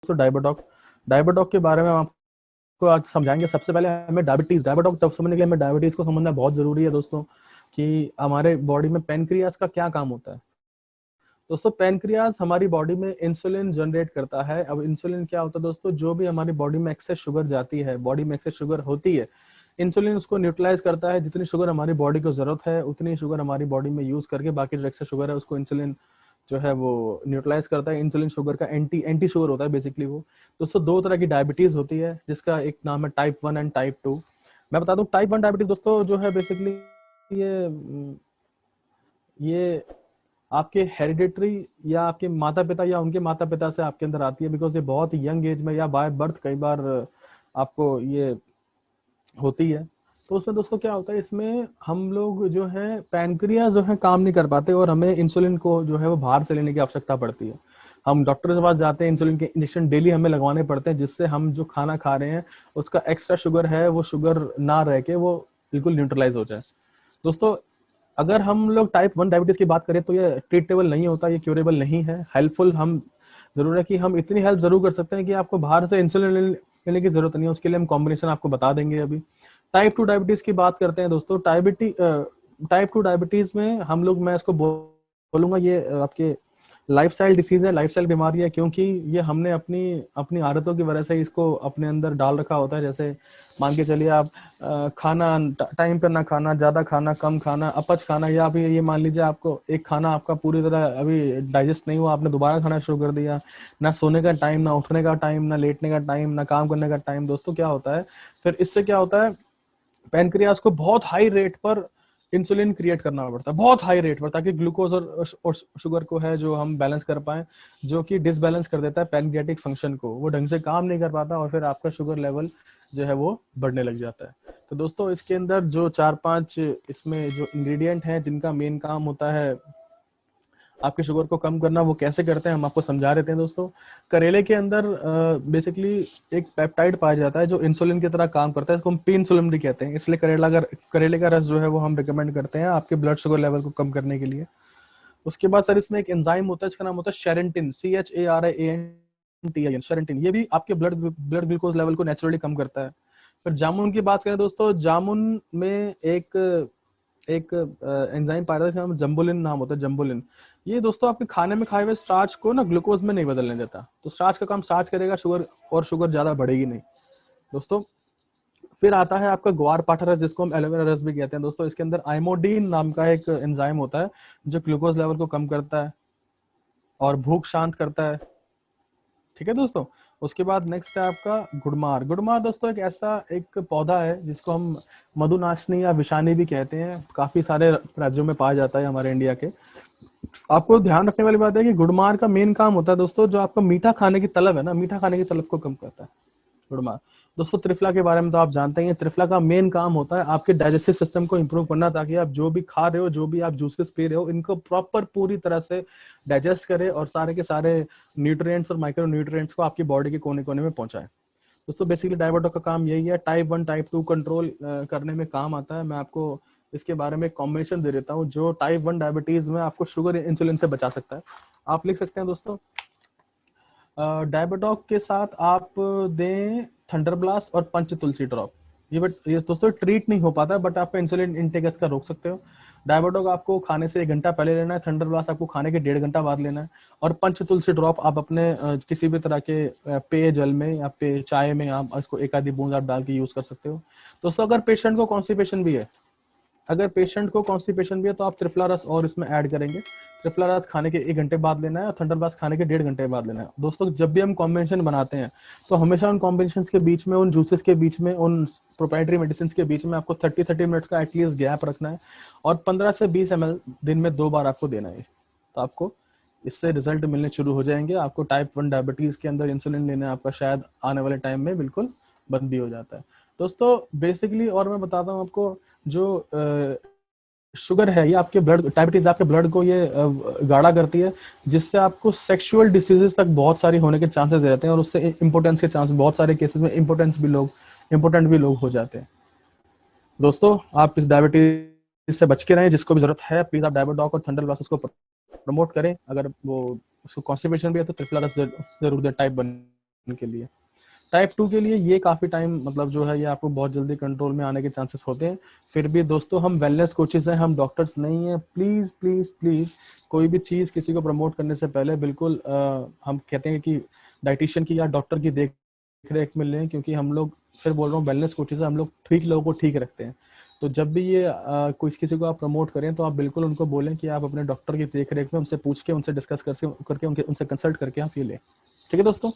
दोस्तों डायबिटॉक डायबिटॉक के बारे में हम आपको आज समझाएंगे। सबसे पहले हमें डायबिटॉक तब समझने के लिए हमें डायबिटीज को समझना बहुत जरूरी है दोस्तों, कि हमारे बॉडी में पेनक्रियास का क्या काम होता है। दोस्तों पेनक्रियास हमारी बॉडी में इंसुलिन जनरेट करता है। अब इंसुलिन क्या होता है दोस्तों, जो भी हमारी बॉडी में एक्सेस शुगर जाती है, बॉडी में एक्सेस शुगर होती है, इंसुलिन उसको न्यूट्रलाइज करता है। जितनी शुगर हमारी बॉडी को जरूरत है उतनी शुगर हमारी बॉडी में यूज करके बाकी जो एक्सेस शुगर है उसको इंसुलिन जो है वो न्यूट्रलाइज करता है। इंसुलिन शुगर का एंटी एंटी शुगर होता है बेसिकली वो। दोस्तों दो तरह की डायबिटीज होती है, जिसका एक नाम है टाइप 1 एंड टाइप 2। मैं बता दूं टाइप 1 डायबिटीज दोस्तों जो है बेसिकली ये आपके हेरिडिटरी या आपके माता पिता या उनके माता पिता से आपके अंदर आती है, बिकॉज ये बहुत यंग एज में या बाय बर्थ कई बार आपको ये होती है। तो उसमें दोस्तों क्या होता है, इसमें हम लोग जो है पैनक्रियास जो है काम नहीं कर पाते और हमें इंसुलिन को जो है वो बाहर से लेने की आवश्यकता पड़ती है। हम डॉक्टर के पास जाते हैं, इंसुलिन के इंजेक्शन डेली हमें लगवाने पड़ते हैं, जिससे हम जो खाना खा रहे हैं उसका एक्स्ट्रा शुगर है वो शुगर ना रह के वो बिल्कुल न्यूट्रलाइज हो जाए। दोस्तों अगर हम लोग टाइप 1 डायबिटीज की बात करें तो ये ट्रीटेबल नहीं होता, ये क्यूरेबल नहीं है। हेल्पफुल हम जरूर है कि हम इतनी हेल्प जरूर कर सकते हैं कि आपको बाहर से इंसुलिन लेने की जरूरत नहीं है। उसके लिए हम कॉम्बिनेशन आपको बता देंगे। अभी टाइप 2 डायबिटीज की बात करते हैं दोस्तों। टाइप 2 डायबिटीज में हम लोग, मैं इसको बोलूंगा ये आपके लाइफस्टाइल डिसीज है, लाइफस्टाइल बीमारी है, क्योंकि ये हमने अपनी अपनी आदतों की वजह से इसको अपने अंदर डाल रखा होता है। जैसे मान के चलिए आप खाना टाइम पर ना खाना, ज्यादा खाना, कम खाना, अपच खाना, या फिर ये मान लीजिए आपको एक खाना आपका पूरी तरह अभी डाइजेस्ट नहीं हुआ, आपने दोबारा खाना शुरू कर दिया। ना सोने का टाइम, ना उठने का टाइम, ना लेटने का टाइम, ना काम करने का टाइम। दोस्तों क्या होता है फिर, इससे क्या होता है, पैनक्रियास को बहुत हाई रेट पर इंसुलिन क्रिएट करना पड़ता है, बहुत हाई रेट पर, ताकि ग्लूकोज और शुगर को है जो हम बैलेंस कर पाए, जो कि डिसबैलेंस कर देता है पैनक्रियाटिक फंक्शन को। वो ढंग से काम नहीं कर पाता और फिर आपका शुगर लेवल जो है वो बढ़ने लग जाता है। तो दोस्तों इसके अंदर जो 4-5 इसमें जो इंग्रेडिएंट हैं जिनका मेन काम होता है आपके शुगर को कम करना, वो कैसे करते हैं हम आपको समझा देते हैं दोस्तों। करेले के अंदर बेसिकली एक पेप्टाइड पाया जाता है जो इंसुलिन की तरह काम करता है, इसको हम पी इंसुलिन भी कहते हैं। इसलिए करेले का रस जो है वो हम रिकमेंड करते हैं आपके ब्लड शुगर लेवल को कम करने के लिए। उसके बाद सर इसमें एक एंजाइम होता है जिसका नाम होता है शेरेंटिन, CHARANTIN, शेरेंटिन। ये भी आपके ब्लड ग्लूकोज लेवल को नेचुरली कम करता है। फिर जामुन की बात करें दोस्तों, जामुन में एक एक एंजाइम पाया जाता है जिसका नाम जम्बुलिन नाम होता है, जम्बुलिन। ये दोस्तों आपके खाने में खाए हुए स्टार्च को ना ग्लूकोज में नहीं बदलने देता, तो स्टार्च का काम स्टार्च करेगा, शुगर ज्यादा बढ़ेगी नहीं दोस्तों। फिर आता है आपका ग्वार पाठा रस, जिसको हम एलोवेरा रस भी कहते हैं दोस्तों। इसके अंदर आइमोडीन नाम का एक एंजाइम होता है जो ग्लूकोज लेवल को कम करता है और भूख शांत करता है। ठीक है दोस्तों। उसके बाद नेक्स्ट है आपका गुड़मार। गुड़मार दोस्तों एक ऐसा एक पौधा है जिसको हम मधुनाशनी या विषानी भी कहते हैं, काफी सारे राज्यों में पाया जाता है हमारे इंडिया के। आपको ध्यान रखने वाली बात है कि गुड़मार का मेन काम होता है दोस्तों, जो आपका मीठा खाने की तलब है ना, मीठा खाने की तलब को कम करता है गुड़मार। दोस्तों त्रिफला के बारे में तो आप जानते ही हैं। त्रिफला का मेन काम होता है आपके डाइजेस्टिव सिस्टम को इंप्रूव करना, ताकि आप जो भी खा रहे हो, जो भी आप जूसेस पी रहे हो, इनको प्रॉपर पूरी तरह से डाइजेस्ट करे और सारे के सारे न्यूट्रिएंट्स और माइक्रो न्यूट्रिएंट्स को आपकी बॉडी के कोने कोने में पहुंचाए। दोस्तों बेसिकली डायबिटॉक का काम यही है, टाइप 1 टाइप 2 कंट्रोल करने में काम आता है। मैं आपको इसके बारे में कॉम्बिनेशन दे देता हूँ जो टाइप 1 डायबिटीज में आपको शुगर इंसुलिन से बचा सकता है। आप लिख सकते हैं दोस्तों, डायबिटॉक के साथ आप दें थंडर ब्लास्ट और पंच तुलसी ड्रॉप। ये दोस्तों ट्रीट नहीं हो पाता, बट आप इंसुलिन इंटेक इसका रोक सकते हो। डायबिटॉक आपको खाने से 1 घंटा पहले लेना है, थंडर ब्लास्ट आपको खाने के 1.5 घंटा बाद लेना है, और पंच तुलसी ड्रॉप आप अपने किसी भी तरह के पेय जल में या पेय चाय में आप इसको 1 आधी बूंद आप डाल के यूज कर सकते हो। दोस्तों अगर पेशेंट को कॉन्स्टिपेशन भी है, तो आप त्रिफला रस और इसमें ऐड करेंगे। त्रिफला रस खाने के 1 घंटे बाद लेना है और थंडर ब्लास्ट खाने के 1.5 घंटे बाद लेना है। दोस्तों जब भी हम कॉम्बिनेशन बनाते हैं तो हमेशा उन कॉम्बिनेशन के बीच में, उन जूसेस के बीच में, उन प्रोप्राइटरी मेडिसिन के बीच में आपको 30 मिनट्स का एटलीस्ट गैप रखना है, और 15 से 20 ml दिन में 2 बार आपको देना है। तो आपको इससे रिजल्ट मिलने शुरू हो जाएंगे। आपको टाइप 1 डायबिटीज के अंदर इंसुलिन लेना आपका शायद आने वाले टाइम में बिल्कुल बंद भी हो जाता है। दोस्तों बेसिकली और मैं बताता हूँ आपको, जो शुगर है ये आपके ब्लड, डायबिटीज आपके ब्लड को ये गाढ़ा करती है, जिससे आपको सेक्सुअल डिसीजेस तक बहुत सारी होने के चांसेस रहते हैं, और उससे इम्पोर्टेंस के चांस, बहुत सारे केसेस में इम्पोर्टेंट भी लोग हो जाते हैं। दोस्तों आप इस डायबिटीज से बच के रहें, जिसको भी जरूरत है प्लीज आप डायबिटॉक और थंडर ब्लास्ट को प्रमोट करें। अगर वो उसको कॉन्स्टिपेशन भी है तो त्रिफला रस जरूर दे टाइप 1 के लिए। टाइप 2 के लिए ये काफी टाइम मतलब जो है ये आपको बहुत जल्दी कंट्रोल में आने के चांसेस होते हैं। फिर भी दोस्तों हम वेलनेस कोचेस हैं, हम डॉक्टर्स नहीं हैं। प्लीज प्लीज प्लीज कोई भी चीज किसी को प्रमोट करने से पहले बिल्कुल हम कहते हैं कि डाइटिशियन की या डॉक्टर की देख रेख में लें, क्योंकि हम लोग फिर बोल रहा हूँ वेलनेस कोचेस हम लोग ठीक लोगों को ठीक रखते हैं। तो जब भी ये कुछ किसी को आप प्रमोट करें तो आप बिल्कुल उनको बोलें कि आप अपने डॉक्टर की देख रेख में उनसे पूछ के उनसे डिस्कस करके उनसे कंसल्ट करके आप ये लें। ठीक है दोस्तों।